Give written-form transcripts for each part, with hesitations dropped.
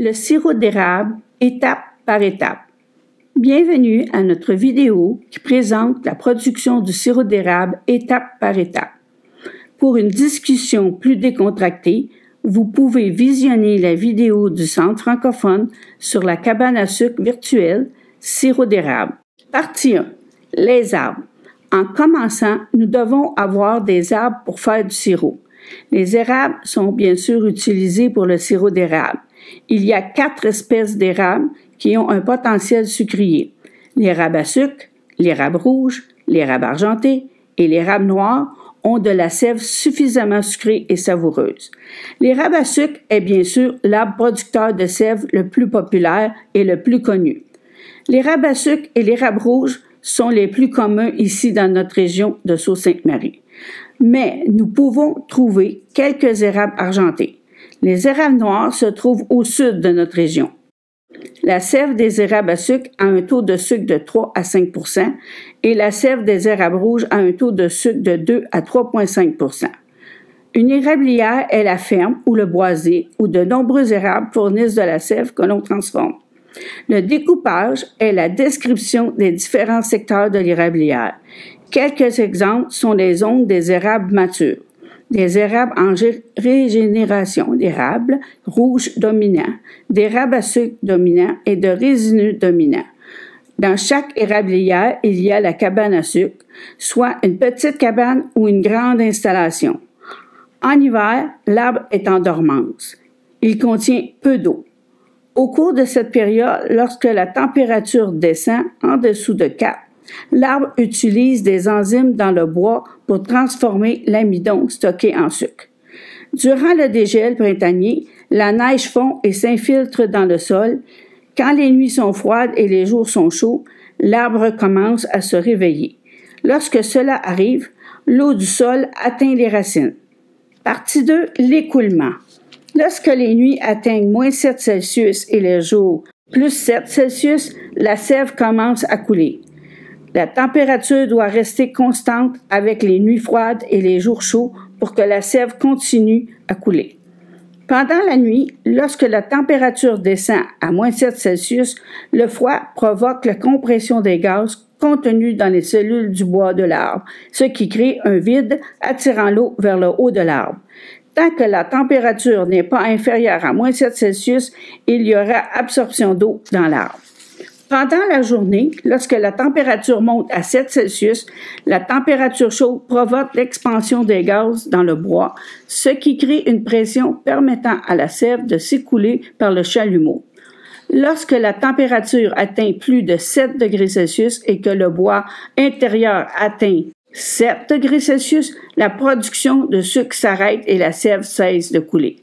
le sirop d'érable étape par étape. Bienvenue à notre vidéo qui présente la production du sirop d'érable étape par étape. Pour une discussion plus décontractée, vous pouvez visionner la vidéo du Centre francophone sur la cabane à sucre virtuelle sirop d'érable. Partie 1. Les arbres. En commençant, nous devons avoir des arbres pour faire du sirop. Les érables sont bien sûr utilisés pour le sirop d'érable. Il y a 4 espèces d'érables qui ont un potentiel sucrier. L'érable à sucre, l'érable rouge, l'érable argenté et l'érable noir ont de la sève suffisamment sucrée et savoureuse. L'érable à sucre est bien sûr l'arbre producteur de sève le plus populaire et le plus connu. L'érable à sucre et l'érable rouge sont les plus communs ici dans notre région de Sault-Sainte-Marie. Mais nous pouvons trouver quelques érables argentés. Les érables noirs se trouvent au sud de notre région. La sève des érables à sucre a un taux de sucre de 3 à 5 % et la sève des érables rouges a un taux de sucre de 2 à 3,5 %. Une érablière est la ferme ou le boisé où de nombreux érables fournissent de la sève que l'on transforme. Le découpage est la description des différents secteurs de l'érablière. Quelques exemples sont les zones des érables matures, des érables en régénération d'érables rouges dominants, d'érables à sucre dominants et de résineux dominants. Dans chaque érablière, il y a la cabane à sucre, soit une petite cabane ou une grande installation. En hiver, l'arbre est en dormance. Il contient peu d'eau. Au cours de cette période, lorsque la température descend en dessous de 4, l'arbre utilise des enzymes dans le bois pour transformer l'amidon stocké en sucre. Durant le dégel printanier, la neige fond et s'infiltre dans le sol. Quand les nuits sont froides et les jours sont chauds, l'arbre commence à se réveiller. Lorsque cela arrive, l'eau du sol atteint les racines. Partie 2, l'écoulement. Lorsque les nuits atteignent moins 7 Celsius et les jours plus 7 Celsius, la sève commence à couler. La température doit rester constante avec les nuits froides et les jours chauds pour que la sève continue à couler. Pendant la nuit, lorsque la température descend à moins 7 Celsius, le froid provoque la compression des gaz contenus dans les cellules du bois de l'arbre, ce qui crée un vide attirant l'eau vers le haut de l'arbre. Tant que la température n'est pas inférieure à moins 7 Celsius, il y aura absorption d'eau dans l'arbre. Pendant la journée, lorsque la température monte à 7 Celsius, la température chaude provoque l'expansion des gaz dans le bois, ce qui crée une pression permettant à la sève de s'écouler par le chalumeau. Lorsque la température atteint plus de 7 degrés Celsius et que le bois intérieur atteint 7 degrés Celsius, la production de sucre s'arrête et la sève cesse de couler.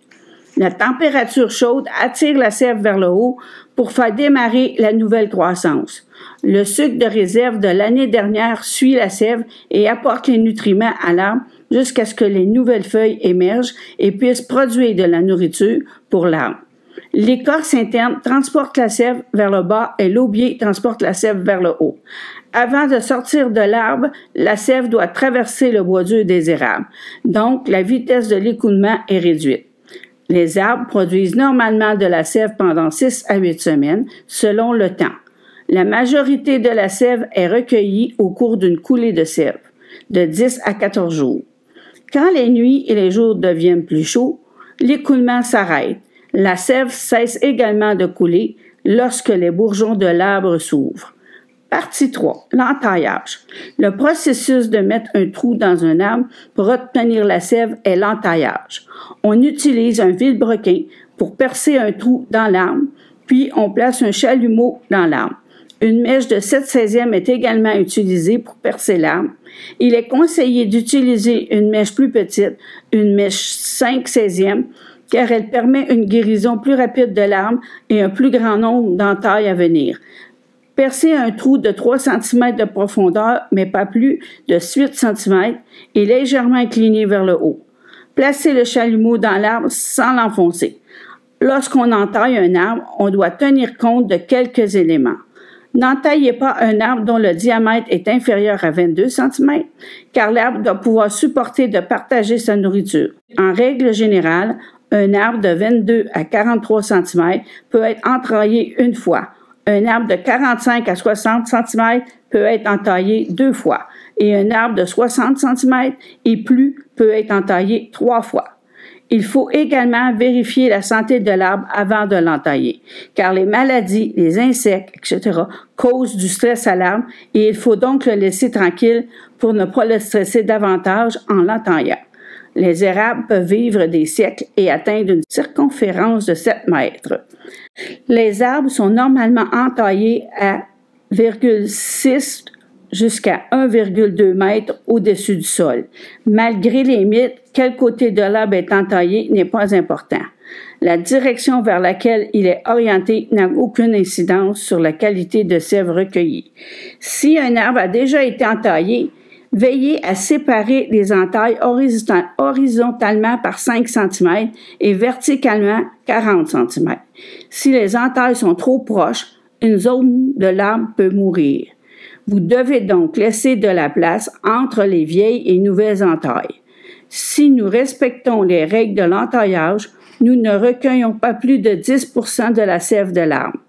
La température chaude attire la sève vers le haut pour faire démarrer la nouvelle croissance. Le sucre de réserve de l'année dernière suit la sève et apporte les nutriments à l'arbre jusqu'à ce que les nouvelles feuilles émergent et puissent produire de la nourriture pour l'arbre. L'écorce interne transporte la sève vers le bas et l'aubier transporte la sève vers le haut. Avant de sortir de l'arbre, la sève doit traverser le bois dur des érables. Donc, la vitesse de l'écoulement est réduite. Les arbres produisent normalement de la sève pendant 6 à 8 semaines, selon le temps. La majorité de la sève est recueillie au cours d'une coulée de sève, de 10 à 14 jours. Quand les nuits et les jours deviennent plus chauds, l'écoulement s'arrête. La sève cesse également de couler lorsque les bourgeons de l'arbre s'ouvrent. Partie 3. L'entaillage. Le processus de mettre un trou dans un arbre pour obtenir la sève est l'entaillage. On utilise un vilebrequin pour percer un trou dans l'arbre, puis on place un chalumeau dans l'arbre. Une mèche de 7/16e est également utilisée pour percer l'arbre. Il est conseillé d'utiliser une mèche plus petite, une mèche 5/16e, car elle permet une guérison plus rapide de l'arbre et un plus grand nombre d'entailles à venir. Percer un trou de 3 cm de profondeur, mais pas plus de 8 cm, et légèrement incliné vers le haut. Placez le chalumeau dans l'arbre sans l'enfoncer. Lorsqu'on entaille un arbre, on doit tenir compte de quelques éléments. N'entaillez pas un arbre dont le diamètre est inférieur à 22 cm, car l'arbre doit pouvoir supporter de partager sa nourriture. En règle générale, Un arbre de 22 à 43 cm peut être entaillé une fois. Un arbre de 45 à 60 cm peut être entaillé 2 fois. Et un arbre de 60 cm et plus peut être entaillé 3 fois. Il faut également vérifier la santé de l'arbre avant de l'entailler, car les maladies, les insectes, etc. causent du stress à l'arbre et il faut donc le laisser tranquille pour ne pas le stresser davantage en l'entaillant. Les érables peuvent vivre des siècles et atteindre une circonférence de 7 mètres. Les arbres sont normalement entaillés à 0,6 jusqu'à 1,2 mètres au-dessus du sol. Malgré les mythes, quel côté de l'arbre est entaillé n'est pas important. La direction vers laquelle il est orienté n'a aucune incidence sur la qualité de sève recueillie. Si un arbre a déjà été entaillé, veillez à séparer les entailles horizontalement par 5 cm et verticalement 40 cm. Si les entailles sont trop proches, une zone de l'arbre peut mourir. Vous devez donc laisser de la place entre les vieilles et nouvelles entailles. Si nous respectons les règles de l'entaillage, nous ne recueillons pas plus de 10 % de la sève de l'arbre.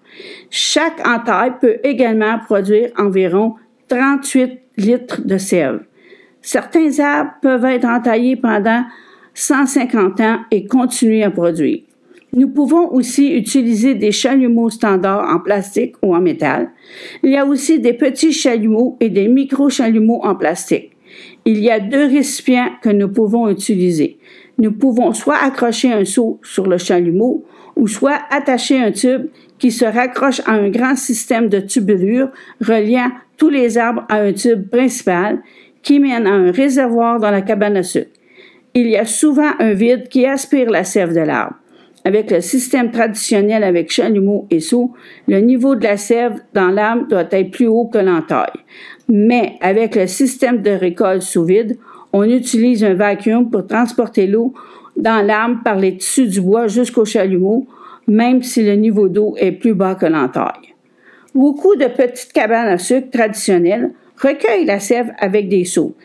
Chaque entaille peut également produire environ 38 litres de sève. Certains arbres peuvent être entaillés pendant 150 ans et continuer à produire. Nous pouvons aussi utiliser des chalumeaux standards en plastique ou en métal. Il y a aussi des petits chalumeaux et des micro-chalumeaux en plastique. Il y a 2 récipients que nous pouvons utiliser. Nous pouvons soit accrocher un seau sur le chalumeau ou soit attacher un tube qui se raccroche à un grand système de tubulure reliant tous les arbres à un tube principal qui mène à un réservoir dans la cabane à sucre. Il y a souvent un vide qui aspire la sève de l'arbre. Avec le système traditionnel avec chalumeau et seau, le niveau de la sève dans l'arbre doit être plus haut que l'entaille. Mais avec le système de récolte sous vide, on utilise un vacuum pour transporter l'eau dans l'arbre par les tissus du bois jusqu'au chalumeau, même si le niveau d'eau est plus bas que l'entaille. Beaucoup de petites cabanes à sucre traditionnelles recueillent la sève avec des seaux.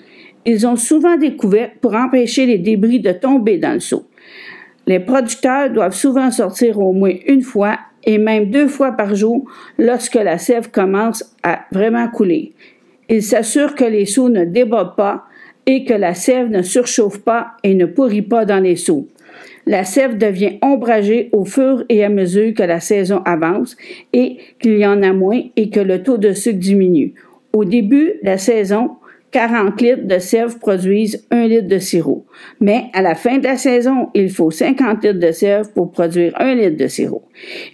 Ils ont souvent des couvercles pour empêcher les débris de tomber dans le seau. Les producteurs doivent souvent sortir au moins une fois et même 2 fois par jour lorsque la sève commence à vraiment couler. Ils s'assurent que les seaux ne débordent pas et que la sève ne surchauffe pas et ne pourrit pas dans les seaux. La sève devient ombragée au fur et à mesure que la saison avance et qu'il y en a moins et que le taux de sucre diminue. Au début de la saison, 40 litres de sève produisent 1 litre de sirop. Mais à la fin de la saison, il faut 50 litres de sève pour produire 1 litre de sirop.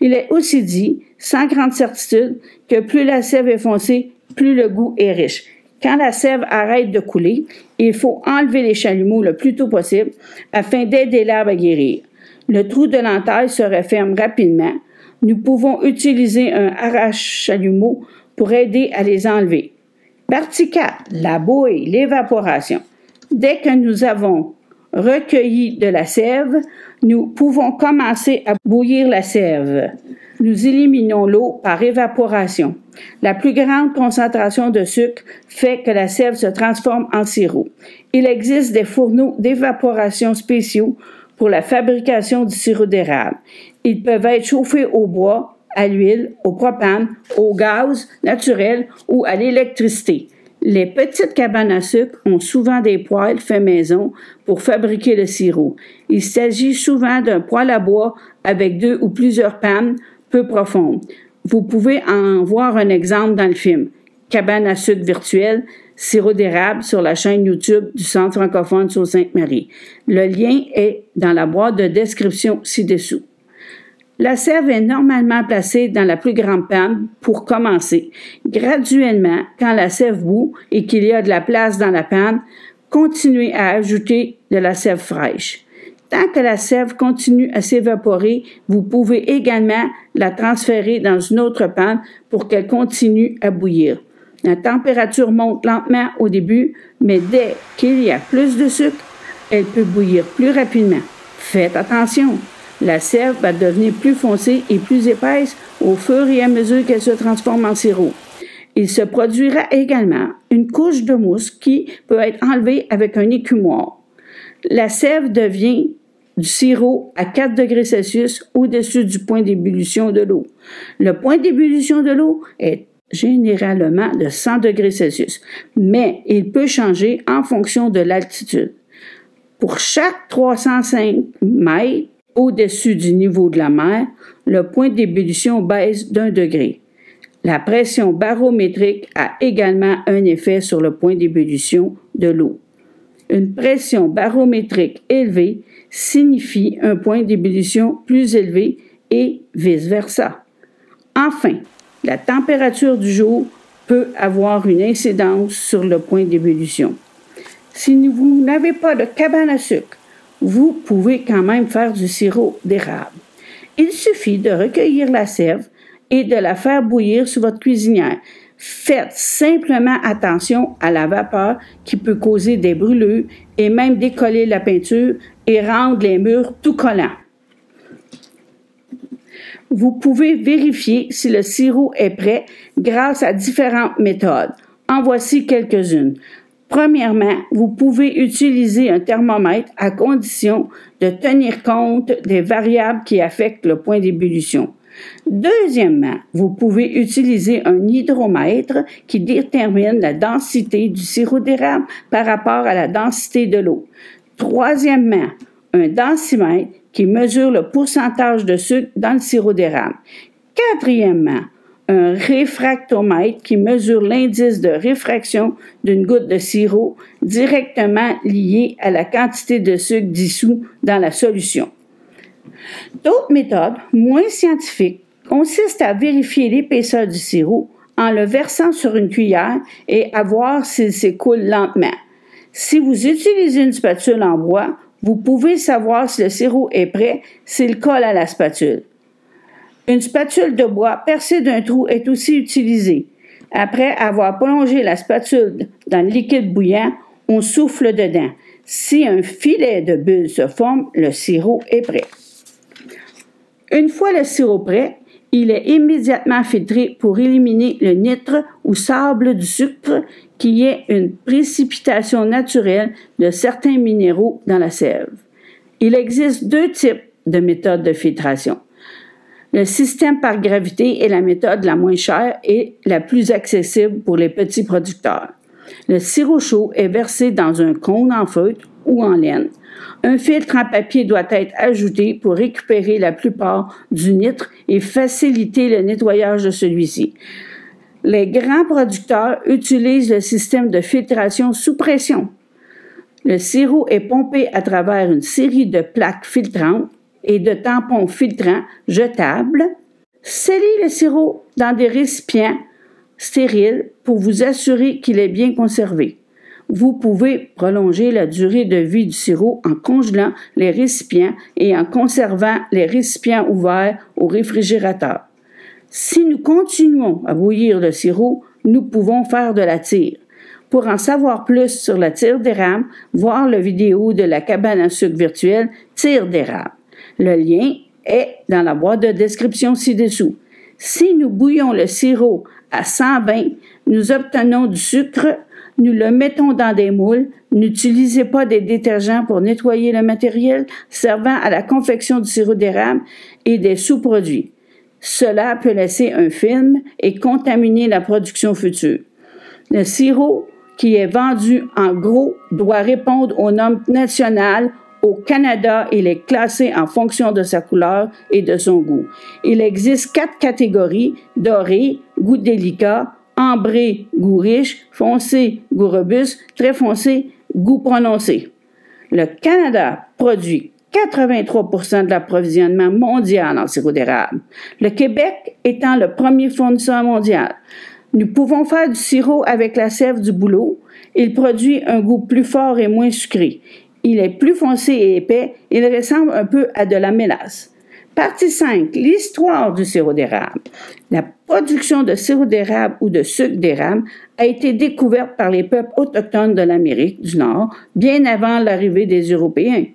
Il est aussi dit, sans grande certitude, que plus la sève est foncée, plus le goût est riche. Quand la sève arrête de couler, il faut enlever les chalumeaux le plus tôt possible afin d'aider l'arbre à guérir. Le trou de l'entaille se referme rapidement. Nous pouvons utiliser un arrache-chalumeau pour aider à les enlever. Partie 4. La bouille, l'évaporation. Dès que nous avons recueilli de la sève, nous pouvons commencer à bouillir la sève. Nous éliminons l'eau par évaporation. La plus grande concentration de sucre fait que la sève se transforme en sirop. Il existe des fourneaux d'évaporation spéciaux pour la fabrication du sirop d'érable. Ils peuvent être chauffés au bois, à l'huile, au propane, au gaz naturel ou à l'électricité. Les petites cabanes à sucre ont souvent des poêles faits maison pour fabriquer le sirop. Il s'agit souvent d'un poêle à bois avec 2 ou plusieurs pannes peu profondes. Vous pouvez en voir un exemple dans le film « Cabane à sucre virtuelle », sirop d'érable sur la chaîne YouTube du Centre francophone Sault-Sainte-Marie. Le lien est dans la boîte de description ci-dessous. La sève est normalement placée dans la plus grande panne pour commencer. Graduellement, quand la sève bout et qu'il y a de la place dans la panne, continuez à ajouter de la sève fraîche. Tant que la sève continue à s'évaporer, vous pouvez également la transférer dans une autre panne pour qu'elle continue à bouillir. La température monte lentement au début, mais dès qu'il y a plus de sucre, elle peut bouillir plus rapidement. Faites attention! La sève va devenir plus foncée et plus épaisse au fur et à mesure qu'elle se transforme en sirop. Il se produira également une couche de mousse qui peut être enlevée avec un écumoire. La sève devient du sirop à 4 degrés Celsius au-dessus du point d'ébullition de l'eau. Le point d'ébullition de l'eau est généralement de 100 degrés Celsius, mais il peut changer en fonction de l'altitude. Pour chaque 305 mètres au-dessus du niveau de la mer, le point d'ébullition baisse d'1 degré. La pression barométrique a également un effet sur le point d'ébullition de l'eau. Une pression barométrique élevée signifie un point d'ébullition plus élevé et vice-versa. Enfin, la température du jour peut avoir une incidence sur le point d'ébullition. Si vous n'avez pas de cabane à sucre, vous pouvez quand même faire du sirop d'érable. Il suffit de recueillir la sève et de la faire bouillir sur votre cuisinière. Faites simplement attention à la vapeur qui peut causer des brûlures et même décoller la peinture et rendre les murs tout collants. Vous pouvez vérifier si le sirop est prêt grâce à différentes méthodes. En voici quelques-unes. Premièrement, vous pouvez utiliser un thermomètre à condition de tenir compte des variables qui affectent le point d'ébullition. Deuxièmement, vous pouvez utiliser un hydromètre qui détermine la densité du sirop d'érable par rapport à la densité de l'eau. Troisièmement, un densimètre qui mesure le pourcentage de sucre dans le sirop d'érable. Quatrièmement, un réfractomètre qui mesure l'indice de réfraction d'une goutte de sirop directement lié à la quantité de sucre dissous dans la solution. D'autres méthodes, moins scientifiques, consistent à vérifier l'épaisseur du sirop en le versant sur une cuillère et à voir s'il s'écoule lentement. Si vous utilisez une spatule en bois, vous pouvez savoir si le sirop est prêt s'il colle à la spatule. Une spatule de bois percée d'un trou est aussi utilisée. Après avoir plongé la spatule dans le liquide bouillant, on souffle dedans. Si un filet de bulles se forme, le sirop est prêt. Une fois le sirop prêt, il est immédiatement filtré pour éliminer le nitre ou sable du sucre qui est une précipitation naturelle de certains minéraux dans la sève. Il existe 2 types de méthodes de filtration. Le système par gravité est la méthode la moins chère et la plus accessible pour les petits producteurs. Le sirop chaud est versé dans un cône en feutre ou en laine. Un filtre en papier doit être ajouté pour récupérer la plupart du nitre et faciliter le nettoyage de celui-ci. Les grands producteurs utilisent le système de filtration sous pression. Le sirop est pompé à travers une série de plaques filtrantes et de tampons filtrants jetables. Scellez le sirop dans des récipients stériles pour vous assurer qu'il est bien conservé. Vous pouvez prolonger la durée de vie du sirop en congelant les récipients et en conservant les récipients ouverts au réfrigérateur. Si nous continuons à bouillir le sirop, nous pouvons faire de la tire. Pour en savoir plus sur la tire d'érable, voir la vidéo de la cabane à sucre virtuelle Tire d'érable. Le lien est dans la boîte de description ci-dessous. Si nous bouillons le sirop à 120, nous obtenons du sucre, nous le mettons dans des moules. N'utilisez pas des détergents pour nettoyer le matériel servant à la confection du sirop d'érable et des sous-produits. Cela peut laisser un film et contaminer la production future. Le sirop qui est vendu en gros doit répondre aux normes nationales. Au Canada, il est classé en fonction de sa couleur et de son goût. Il existe 4 catégories: doré, goût délicat, ambré, goût riche, foncé, goût robuste, très foncé, goût prononcé. Le Canada produit 83% de l'approvisionnement mondial en sirop d'érable. Le Québec étant le premier fournisseur mondial. Nous pouvons faire du sirop avec la sève du bouleau. Il produit un goût plus fort et moins sucré. Il est plus foncé et épais. Il ressemble un peu à de la mélasse. Partie 5. L'histoire du sirop d'érable. La production de sirop d'érable ou de sucre d'érable a été découverte par les peuples autochtones de l'Amérique du Nord bien avant l'arrivée des Européens.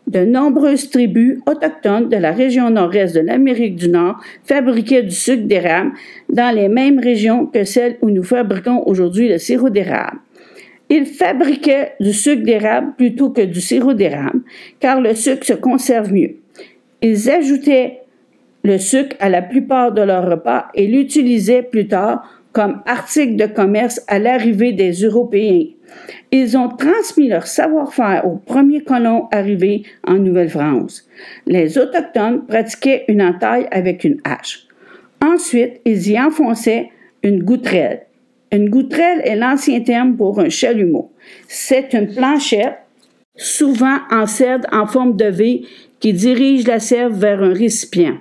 De nombreuses tribus autochtones de la région nord-est de l'Amérique du Nord fabriquaient du sucre d'érable dans les mêmes régions que celles où nous fabriquons aujourd'hui le sirop d'érable. Ils fabriquaient du sucre d'érable plutôt que du sirop d'érable, car le sucre se conserve mieux. Ils ajoutaient le sucre à la plupart de leurs repas et l'utilisaient plus tard comme article de commerce à l'arrivée des Européens. Ils ont transmis leur savoir-faire aux premiers colons arrivés en Nouvelle-France. Les Autochtones pratiquaient une entaille avec une hache. Ensuite, ils y enfonçaient une goutterelle. Une goutterelle est l'ancien terme pour un chalumeau. C'est une planchette, souvent en cèdre en forme de V, qui dirige la sève vers un récipient.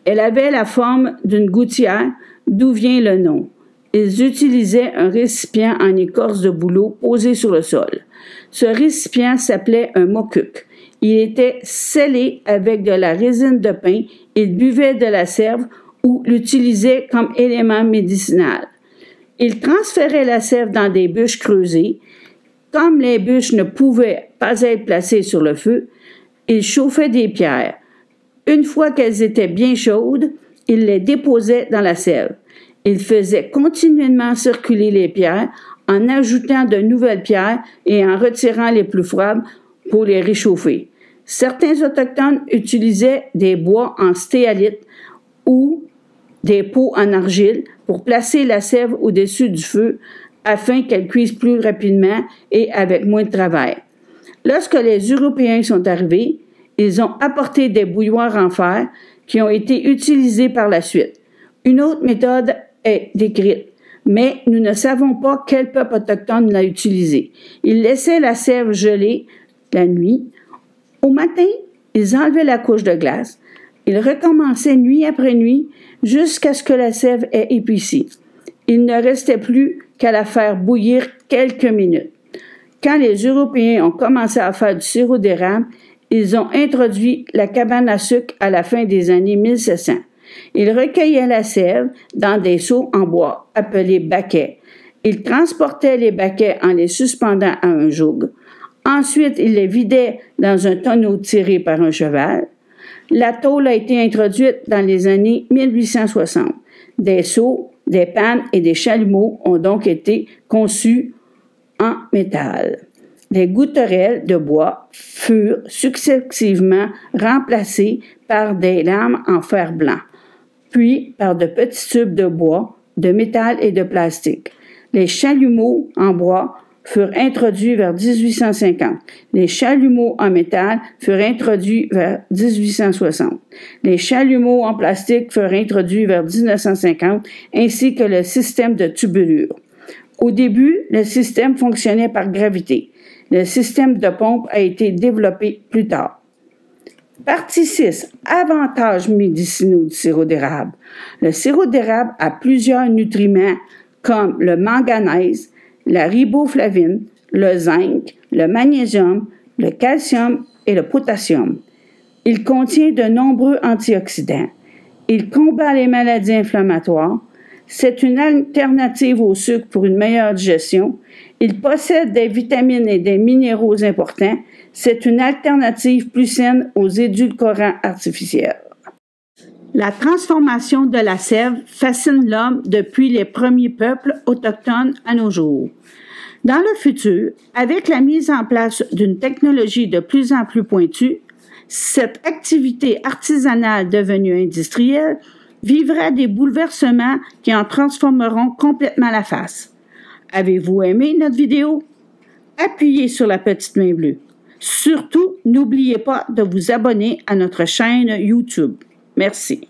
Elle avait la forme d'une gouttière, d'où vient le nom. Ils utilisaient un récipient en écorce de bouleau posé sur le sol. Ce récipient s'appelait un mokuk. Il était scellé avec de la résine de pin. Ils buvaient de la sève ou l'utilisaient comme élément médicinal. Ils transféraient la sève dans des bûches creusées. Comme les bûches ne pouvaient pas être placées sur le feu, ils chauffaient des pierres. Une fois qu'elles étaient bien chaudes, ils les déposaient dans la sève. Ils faisaient continuellement circuler les pierres en ajoutant de nouvelles pierres et en retirant les plus froides pour les réchauffer. Certains Autochtones utilisaient des bois en stéalite ou des pots en argile pour placer la sève au-dessus du feu afin qu'elle cuise plus rapidement et avec moins de travail. Lorsque les Européens sont arrivés, ils ont apporté des bouilloires en fer qui ont été utilisés par la suite. Une autre méthode est décrite, mais nous ne savons pas quel peuple autochtone l'a utilisée. Ils laissaient la sève geler la nuit. Au matin, ils enlevaient la couche de glace. Ils recommençaient nuit après nuit jusqu'à ce que la sève ait épaissi. Il ne restait plus qu'à la faire bouillir quelques minutes. Quand les Européens ont commencé à faire du sirop d'érable, ils ont introduit la cabane à sucre à la fin des années 1700. Ils recueillaient la sève dans des seaux en bois appelés baquets. Ils transportaient les baquets en les suspendant à un joug. Ensuite, ils les vidaient dans un tonneau tiré par un cheval. La tôle a été introduite dans les années 1860. Des seaux, des pannes et des chalumeaux ont donc été conçus en métal. Les goutterelles de bois furent successivement remplacées par des lames en fer blanc, puis par de petits tubes de bois, de métal et de plastique. Les chalumeaux en bois furent introduits vers 1850. Les chalumeaux en métal furent introduits vers 1860. Les chalumeaux en plastique furent introduits vers 1950, ainsi que le système de tubulure. Au début, le système fonctionnait par gravité. Le système de pompe a été développé plus tard. Partie 6. Avantages médicinaux du sirop d'érable. Le sirop d'érable a plusieurs nutriments comme le manganèse, la riboflavine, le zinc, le magnésium, le calcium et le potassium. Il contient de nombreux antioxydants. Il combat les maladies inflammatoires. C'est une alternative au sucre pour une meilleure digestion. Il possède des vitamines et des minéraux importants. C'est une alternative plus saine aux édulcorants artificiels. La transformation de la sève fascine l'homme depuis les premiers peuples autochtones à nos jours. Dans le futur, avec la mise en place d'une technologie de plus en plus pointue, cette activité artisanale devenue industrielle vivra des bouleversements qui en transformeront complètement la face. Avez-vous aimé notre vidéo? Appuyez sur la petite main bleue. Surtout, n'oubliez pas de vous abonner à notre chaîne YouTube. Merci.